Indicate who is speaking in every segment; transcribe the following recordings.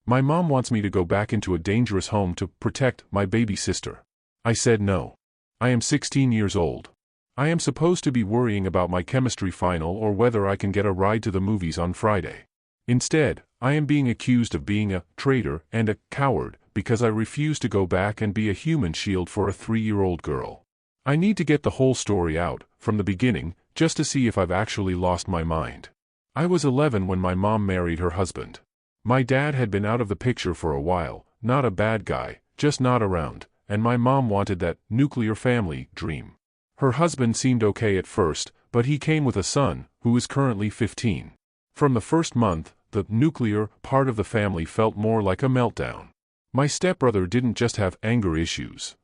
Speaker 1: My mom wants me to go back into a dangerous home to protect my baby sister. I said no. I am 16 years old. I am supposed to be worrying about my chemistry final or whether I can get a ride to the movies on Friday. Instead, I am being accused of being a traitor and a coward because I refuse to go back and be a human shield for a 3-year-old girl. I need to get the whole story out, from the beginning, just to see if I've actually lost my mind. I was 11 when my mom married her husband. My dad had been out of the picture for a while, not a bad guy, just not around, and my mom wanted that nuclear family dream. Her husband seemed okay at first, but he came with a son, who is currently 15. From the first month, the nuclear part of the family felt more like a meltdown. My stepbrother didn't just have anger issues.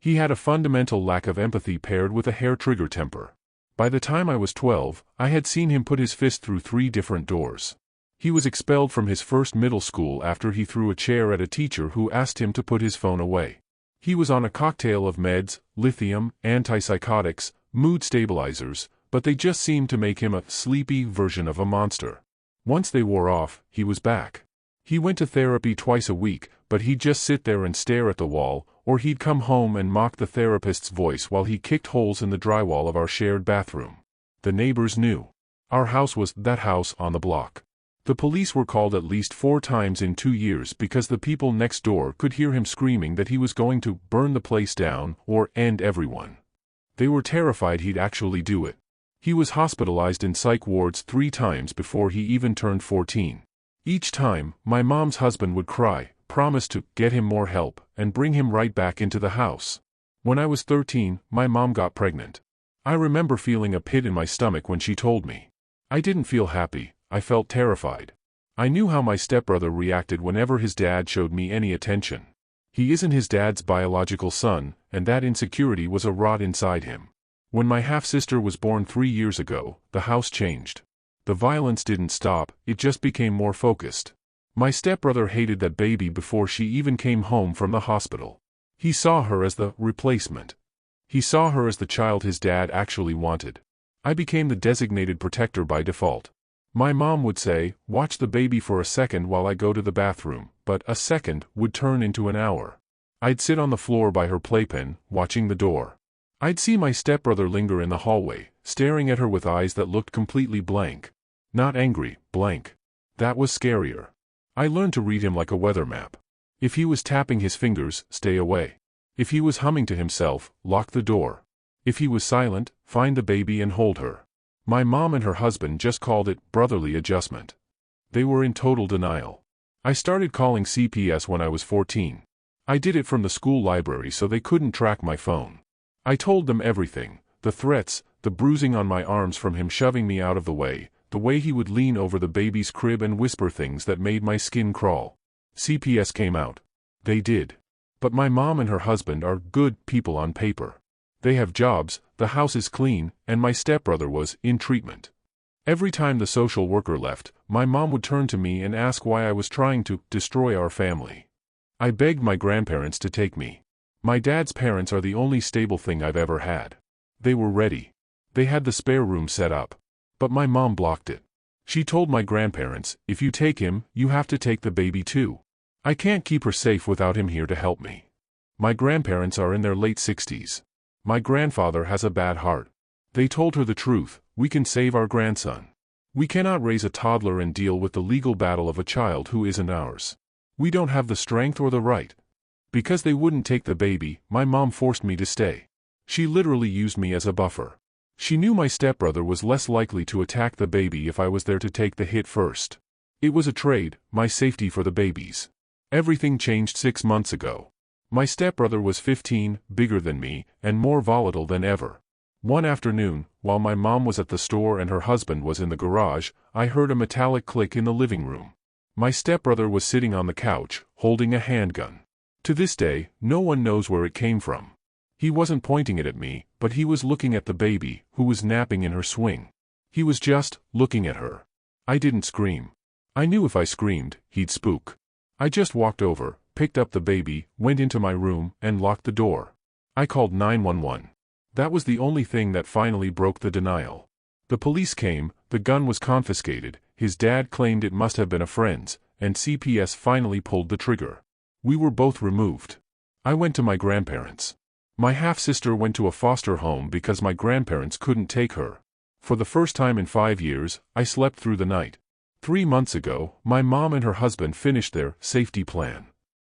Speaker 1: He had a fundamental lack of empathy paired with a hair-trigger temper. By the time I was 12, I had seen him put his fist through 3 different doors. He was expelled from his first middle school after he threw a chair at a teacher who asked him to put his phone away. He was on a cocktail of meds, lithium, antipsychotics, mood stabilizers, but they just seemed to make him a sleepy version of a monster. Once they wore off, he was back. He went to therapy twice a week, but he'd just sit there and stare at the wall, or he'd come home and mock the therapist's voice while he kicked holes in the drywall of our shared bathroom. The neighbors knew. Our house was that house on the block. The police were called at least 4 times in 2 years because the people next door could hear him screaming that he was going to burn the place down or end everyone. They were terrified he'd actually do it. He was hospitalized in psych wards 3 times before he even turned 14. Each time, my mom's husband would cry, promise to get him more help, and bring him right back into the house. When I was 13, my mom got pregnant. I remember feeling a pit in my stomach when she told me. I didn't feel happy, I felt terrified. I knew how my stepbrother reacted whenever his dad showed me any attention. He isn't his dad's biological son, and that insecurity was a rot inside him. When my half-sister was born 3 years ago, the house changed. The violence didn't stop, it just became more focused. My stepbrother hated that baby before she even came home from the hospital. He saw her as the replacement. He saw her as the child his dad actually wanted. I became the designated protector by default. My mom would say, "Watch the baby for a second while I go to the bathroom," but a second would turn into an hour. I'd sit on the floor by her playpen, watching the door. I'd see my stepbrother linger in the hallway, staring at her with eyes that looked completely blank. Not angry, blank. That was scarier. I learned to read him like a weather map. If he was tapping his fingers, stay away. If he was humming to himself, lock the door. If he was silent, find the baby and hold her. My mom and her husband just called it brotherly adjustment. They were in total denial. I started calling CPS when I was 14. I did it from the school library so they couldn't track my phone. I told them everything, the threats, the bruising on my arms from him shoving me out of the way he would lean over the baby's crib and whisper things that made my skin crawl. CPS came out. They did. But my mom and her husband are good people on paper. They have jobs, the house is clean, and my stepbrother was in treatment. Every time the social worker left, my mom would turn to me and ask why I was trying to destroy our family. I begged my grandparents to take me. My dad's parents are the only stable thing I've ever had. They were ready. They had the spare room set up. But my mom blocked it. She told my grandparents, "If you take him, you have to take the baby too. I can't keep her safe without him here to help me." My grandparents are in their late 60s. My grandfather has a bad heart. They told her the truth, "We can save our grandson. We cannot raise a toddler and deal with the legal battle of a child who isn't ours. We don't have the strength or the right." Because they wouldn't take the baby, my mom forced me to stay. She literally used me as a buffer. She knew my stepbrother was less likely to attack the baby if I was there to take the hit first. It was a trade, my safety for the babies. Everything changed 6 months ago. My stepbrother was 15, bigger than me, and more volatile than ever. One afternoon, while my mom was at the store and her husband was in the garage, I heard a metallic click in the living room. My stepbrother was sitting on the couch, holding a handgun. To this day, no one knows where it came from. He wasn't pointing it at me, but he was looking at the baby, who was napping in her swing. He was just looking at her. I didn't scream. I knew if I screamed, he'd spook. I just walked over, picked up the baby, went into my room, and locked the door. I called 911. That was the only thing that finally broke the denial. The police came, the gun was confiscated, his dad claimed it must have been a friend's, and CPS finally pulled the trigger. We were both removed. I went to my grandparents. My half-sister went to a foster home because my grandparents couldn't take her. For the first time in 5 years, I slept through the night. 3 months ago, my mom and her husband finished their safety plan.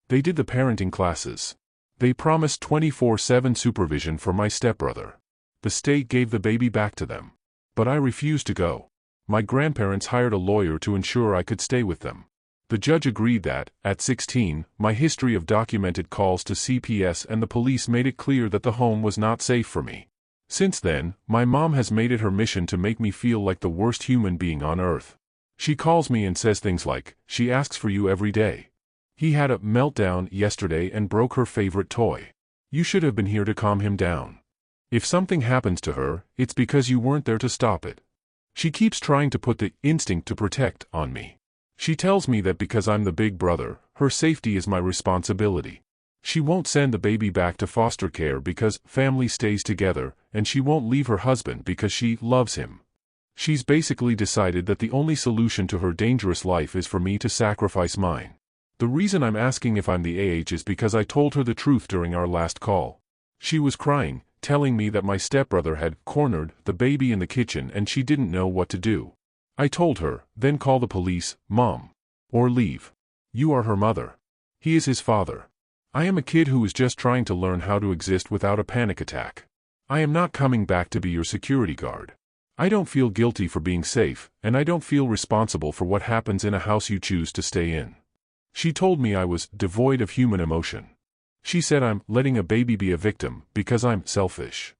Speaker 1: They did the parenting classes. They promised 24/7 supervision for my stepbrother. The state gave the baby back to them. But I refused to go. My grandparents hired a lawyer to ensure I could stay with them. The judge agreed that, at 16, my history of documented calls to CPS and the police made it clear that the home was not safe for me. Since then, my mom has made it her mission to make me feel like the worst human being on earth. She calls me and says things like, "She asks for you every day. He had a meltdown yesterday and broke her favorite toy. You should have been here to calm him down. If something happens to her, it's because you weren't there to stop it." She keeps trying to put the instinct to protect on me. She tells me that because I'm the big brother, her safety is my responsibility. She won't send the baby back to foster care because family stays together, and she won't leave her husband because she loves him. She's basically decided that the only solution to her dangerous life is for me to sacrifice mine. The reason I'm asking if I'm the AH is because I told her the truth during our last call. She was crying, telling me that my stepbrother had cornered the baby in the kitchen and she didn't know what to do. I told her, "Then call the police, Mom. Or leave. You are her mother. He is his father. I am a kid who is just trying to learn how to exist without a panic attack. I am not coming back to be your security guard. I don't feel guilty for being safe, and I don't feel responsible for what happens in a house you choose to stay in." She told me I was devoid of human emotion. She said I'm letting a baby be a victim because I'm selfish.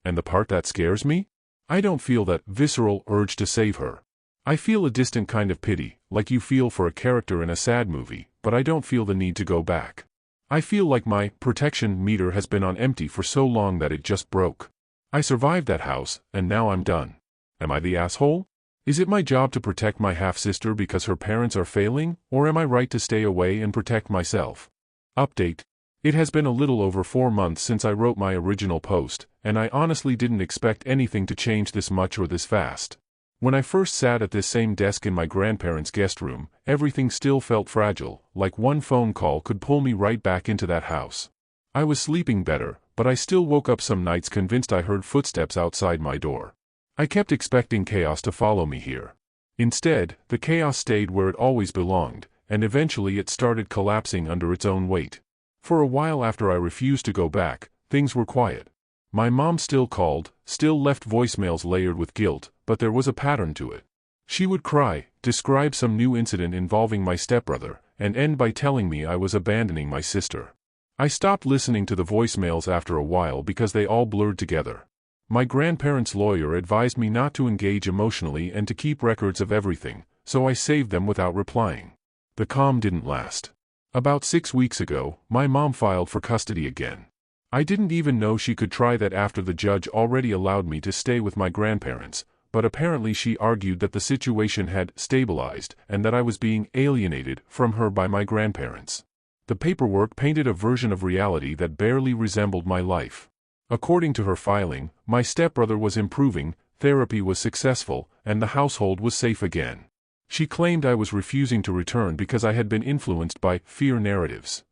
Speaker 1: And the part that scares me? I don't feel that visceral urge to save her. I feel a distant kind of pity, like you feel for a character in a sad movie, but I don't feel the need to go back. I feel like my protection meter has been on empty for so long that it just broke. I survived that house, and now I'm done. Am I the asshole? Is it my job to protect my half-sister because her parents are failing, or am I right to stay away and protect myself? Update. It has been a little over 4 months since I wrote my original post, and I honestly didn't expect anything to change this much or this fast. When I first sat at this same desk in my grandparents' guest room, everything still felt fragile, like one phone call could pull me right back into that house. I was sleeping better, but I still woke up some nights convinced I heard footsteps outside my door. I kept expecting chaos to follow me here. Instead, the chaos stayed where it always belonged, and eventually it started collapsing under its own weight. For a while after I refused to go back, things were quiet. My mom still called, still left voicemails layered with guilt, but there was a pattern to it. She would cry, describe some new incident involving my stepbrother, and end by telling me I was abandoning my sister. I stopped listening to the voicemails after a while because they all blurred together. My grandparents' lawyer advised me not to engage emotionally and to keep records of everything, so I saved them without replying. The calm didn't last. About 6 weeks ago, my mom filed for custody again. I didn't even know she could try that after the judge already allowed me to stay with my grandparents, but apparently she argued that the situation had stabilized and that I was being alienated from her by my grandparents. The paperwork painted a version of reality that barely resembled my life. According to her filing, my stepbrother was improving, therapy was successful, and the household was safe again. She claimed I was refusing to return because I had been influenced by fear narratives.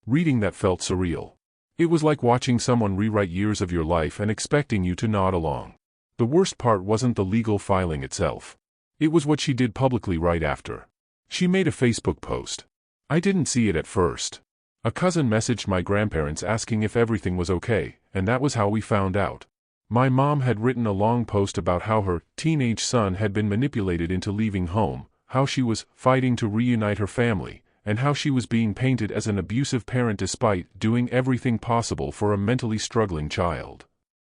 Speaker 1: Reading that felt surreal. It was like watching someone rewrite years of your life and expecting you to nod along. The worst part wasn't the legal filing itself. It was what she did publicly right after. She made a Facebook post. I didn't see it at first. A cousin messaged my grandparents asking if everything was okay, and that was how we found out. My mom had written a long post about how her teenage son had been manipulated into leaving home, how she was fighting to reunite her family, and how she was being painted as an abusive parent despite doing everything possible for a mentally struggling child.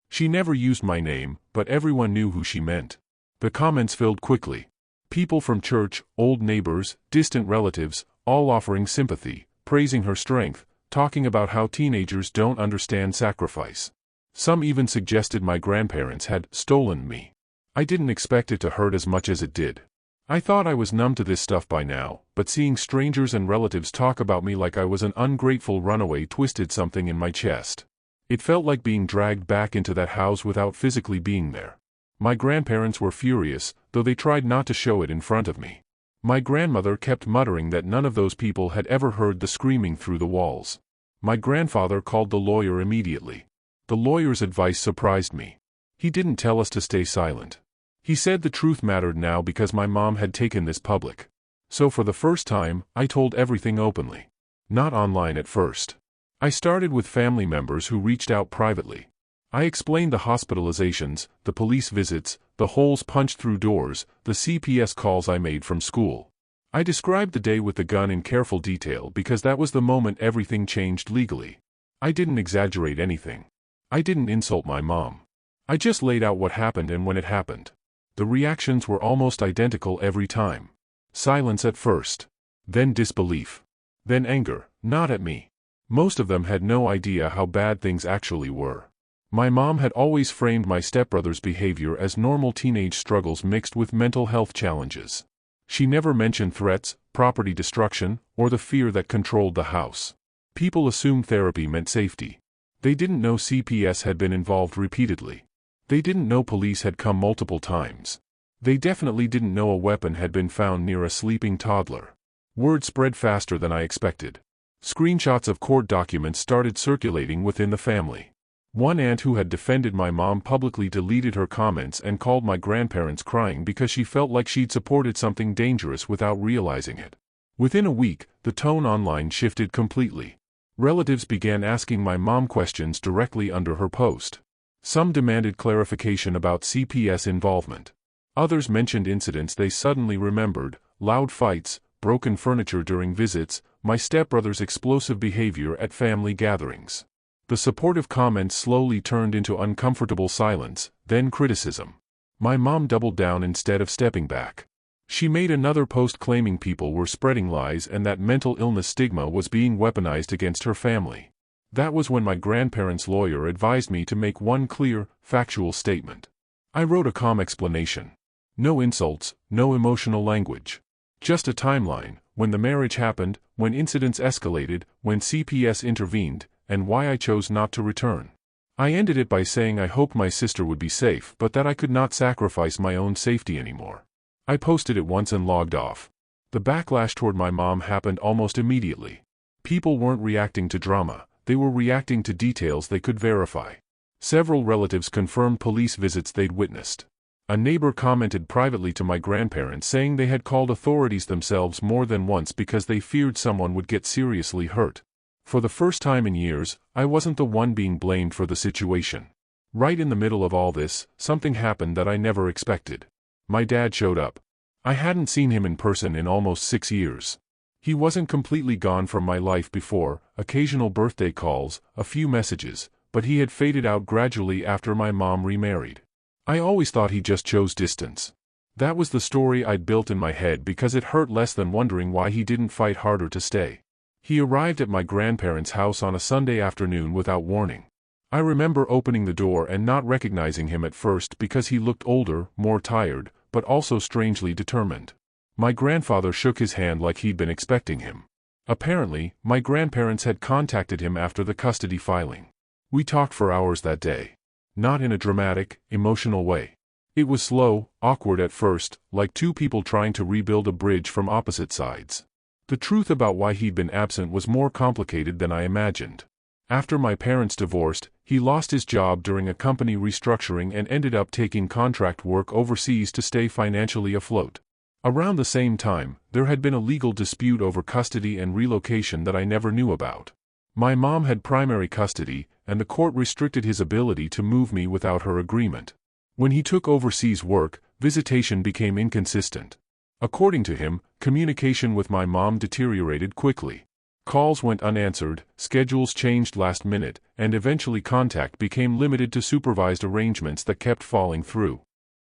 Speaker 1: She never used my name, but everyone knew who she meant. The comments filled quickly. People from church, old neighbors, distant relatives, all offering sympathy, praising her strength, talking about how teenagers don't understand sacrifice. Some even suggested my grandparents had stolen me. I didn't expect it to hurt as much as it did. I thought I was numb to this stuff by now, but seeing strangers and relatives talk about me like I was an ungrateful runaway twisted something in my chest. It felt like being dragged back into that house without physically being there. My grandparents were furious, though they tried not to show it in front of me. My grandmother kept muttering that none of those people had ever heard the screaming through the walls. My grandfather called the lawyer immediately. The lawyer's advice surprised me. He didn't tell us to stay silent. He said the truth mattered now because my mom had taken this public. So for the first time, I told everything openly. Not online at first. I started with family members who reached out privately. I explained the hospitalizations, the police visits, the holes punched through doors, the CPS calls I made from school. I described the day with the gun in careful detail because that was the moment everything changed legally. I didn't exaggerate anything. I didn't insult my mom. I just laid out what happened and when it happened. The reactions were almost identical every time. Silence at first. Then disbelief. Then anger, not at me. Most of them had no idea how bad things actually were. My mom had always framed my stepbrother's behavior as normal teenage struggles mixed with mental health challenges. She never mentioned threats, property destruction, or the fear that controlled the house. People assumed therapy meant safety. They didn't know CPS had been involved repeatedly. They didn't know police had come multiple times. They definitely didn't know a weapon had been found near a sleeping toddler. Word spread faster than I expected. Screenshots of court documents started circulating within the family. One aunt who had defended my mom publicly deleted her comments and called my grandparents crying because she felt like she'd supported something dangerous without realizing it. Within a week, the tone online shifted completely. Relatives began asking my mom questions directly under her post. Some demanded clarification about CPS involvement. Others mentioned incidents they suddenly remembered, loud fights, broken furniture during visits, my stepbrother's explosive behavior at family gatherings. The supportive comments slowly turned into uncomfortable silence, then criticism. My mom doubled down instead of stepping back. She made another post claiming people were spreading lies and that mental illness stigma was being weaponized against her family. That was when my grandparents' lawyer advised me to make one clear, factual statement. I wrote a calm explanation. No insults, no emotional language. Just a timeline, when the marriage happened, when incidents escalated, when CPS intervened, and why I chose not to return. I ended it by saying I hoped my sister would be safe but that I could not sacrifice my own safety anymore. I posted it once and logged off. The backlash toward my mom happened almost immediately. People weren't reacting to drama, they were reacting to details they could verify. Several relatives confirmed police visits they'd witnessed. A neighbor commented privately to my grandparents saying they had called authorities themselves more than once because they feared someone would get seriously hurt. For the first time in years, I wasn't the one being blamed for the situation. Right in the middle of all this, something happened that I never expected. My dad showed up. I hadn't seen him in person in almost 6 years. He wasn't completely gone from my life before, occasional birthday calls, a few messages, but he had faded out gradually after my mom remarried. I always thought he just chose distance. That was the story I'd built in my head because it hurt less than wondering why he didn't fight harder to stay. He arrived at my grandparents' house on a Sunday afternoon without warning. I remember opening the door and not recognizing him at first because he looked older, more tired, but also strangely determined. My grandfather shook his hand like he'd been expecting him. Apparently, my grandparents had contacted him after the custody filing. We talked for hours that day. Not in a dramatic, emotional way. It was slow, awkward at first, like two people trying to rebuild a bridge from opposite sides. The truth about why he'd been absent was more complicated than I imagined. After my parents divorced, he lost his job during a company restructuring and ended up taking contract work overseas to stay financially afloat. Around the same time, there had been a legal dispute over custody and relocation that I never knew about. My mom had primary custody, and the court restricted his ability to move me without her agreement. When he took overseas work, visitation became inconsistent. According to him, communication with my mom deteriorated quickly. Calls went unanswered, schedules changed last minute, and eventually contact became limited to supervised arrangements that kept falling through.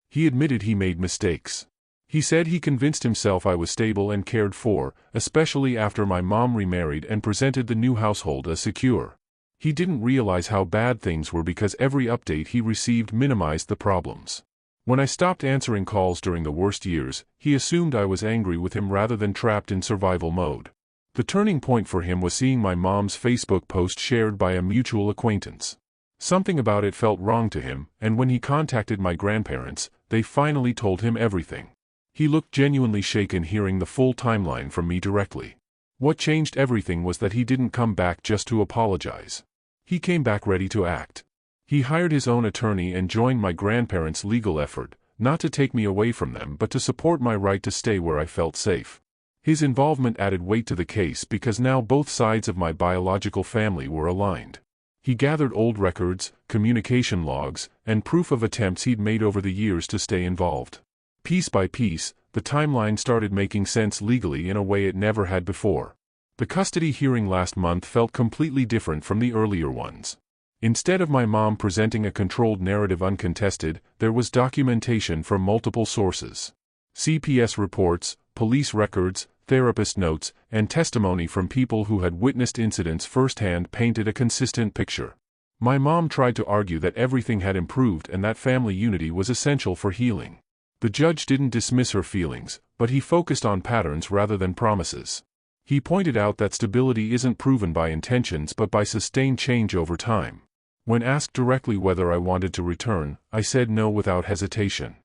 Speaker 1: He admitted he made mistakes. He said he convinced himself I was stable and cared for, especially after my mom remarried and presented the new household as secure. He didn't realize how bad things were because every update he received minimized the problems. When I stopped answering calls during the worst years, he assumed I was angry with him rather than trapped in survival mode. The turning point for him was seeing my mom's Facebook post shared by a mutual acquaintance. Something about it felt wrong to him, and when he contacted my grandparents, they finally told him everything. He looked genuinely shaken hearing the full timeline from me directly. What changed everything was that he didn't come back just to apologize. He came back ready to act. He hired his own attorney and joined my grandparents' legal effort, not to take me away from them but to support my right to stay where I felt safe. His involvement added weight to the case because now both sides of my biological family were aligned. He gathered old records, communication logs, and proof of attempts he'd made over the years to stay involved. Piece by piece, the timeline started making sense legally in a way it never had before. The custody hearing last month felt completely different from the earlier ones. Instead of my mom presenting a controlled narrative uncontested, there was documentation from multiple sources. CPS reports, police records, therapist notes, and testimony from people who had witnessed incidents firsthand painted a consistent picture. My mom tried to argue that everything had improved and that family unity was essential for healing. The judge didn't dismiss her feelings, but he focused on patterns rather than promises. He pointed out that stability isn't proven by intentions but by sustained change over time. When asked directly whether I wanted to return, I said no without hesitation.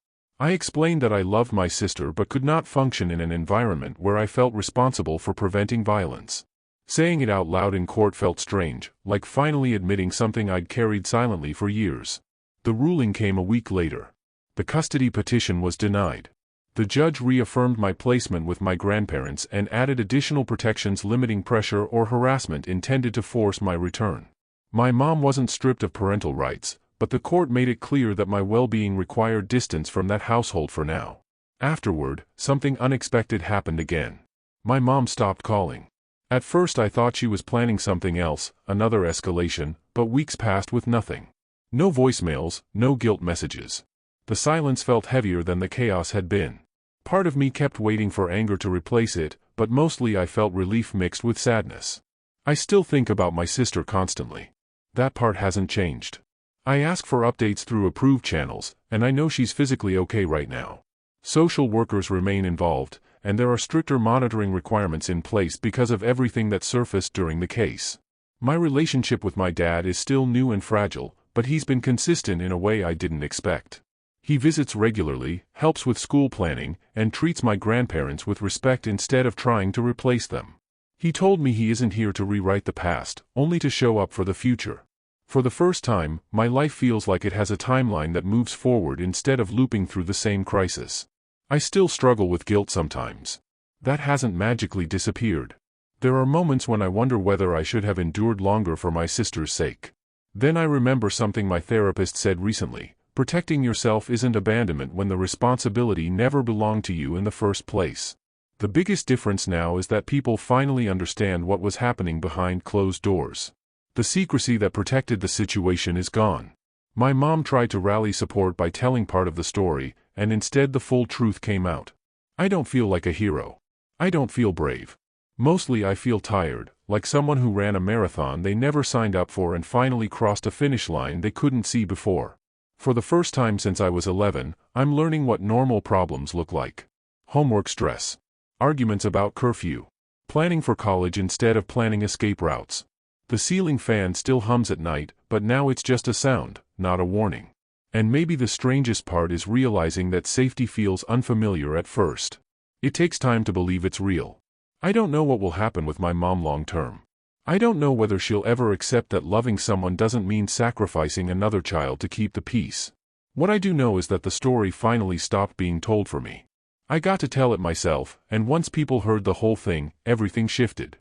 Speaker 1: I explained that I loved my sister but could not function in an environment where I felt responsible for preventing violence. Saying it out loud in court felt strange, like finally admitting something I'd carried silently for years. The ruling came a week later. The custody petition was denied. The judge reaffirmed my placement with my grandparents and added additional protections limiting pressure or harassment intended to force my return. My mom wasn't stripped of parental rights, but the court made it clear that my well-being required distance from that household for now. Afterward, something unexpected happened again. My mom stopped calling. At first I thought she was planning something else, another escalation, but weeks passed with nothing. No voicemails, no guilt messages. The silence felt heavier than the chaos had been. Part of me kept waiting for anger to replace it, but mostly I felt relief mixed with sadness. I still think about my sister constantly. That part hasn't changed. I ask for updates through approved channels, and I know she's physically okay right now. Social workers remain involved, and there are stricter monitoring requirements in place because of everything that surfaced during the case. My relationship with my dad is still new and fragile, but he's been consistent in a way I didn't expect. He visits regularly, helps with school planning, and treats my grandparents with respect instead of trying to replace them. He told me he isn't here to rewrite the past, only to show up for the future. For the first time, my life feels like it has a timeline that moves forward instead of looping through the same crisis. I still struggle with guilt sometimes. That hasn't magically disappeared. There are moments when I wonder whether I should have endured longer for my sister's sake. Then I remember something my therapist said recently: protecting yourself isn't abandonment when the responsibility never belonged to you in the first place. The biggest difference now is that people finally understand what was happening behind closed doors. The secrecy that protected the situation is gone. My mom tried to rally support by telling part of the story, and instead the full truth came out. I don't feel like a hero. I don't feel brave. Mostly I feel tired, like someone who ran a marathon they never signed up for and finally crossed a finish line they couldn't see before. For the first time since I was 11, I'm learning what normal problems look like. Homework stress. Arguments about curfew. Planning for college instead of planning escape routes. The ceiling fan still hums at night, but now it's just a sound, not a warning. And maybe the strangest part is realizing that safety feels unfamiliar at first. It takes time to believe it's real. I don't know what will happen with my mom long term. I don't know whether she'll ever accept that loving someone doesn't mean sacrificing another child to keep the peace. What I do know is that the story finally stopped being told for me. I got to tell it myself, and once people heard the whole thing, everything shifted.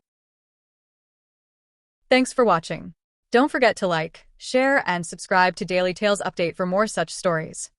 Speaker 2: Thanks for watching. Don't forget to like, share, and subscribe to Daily Tales Update for more such stories.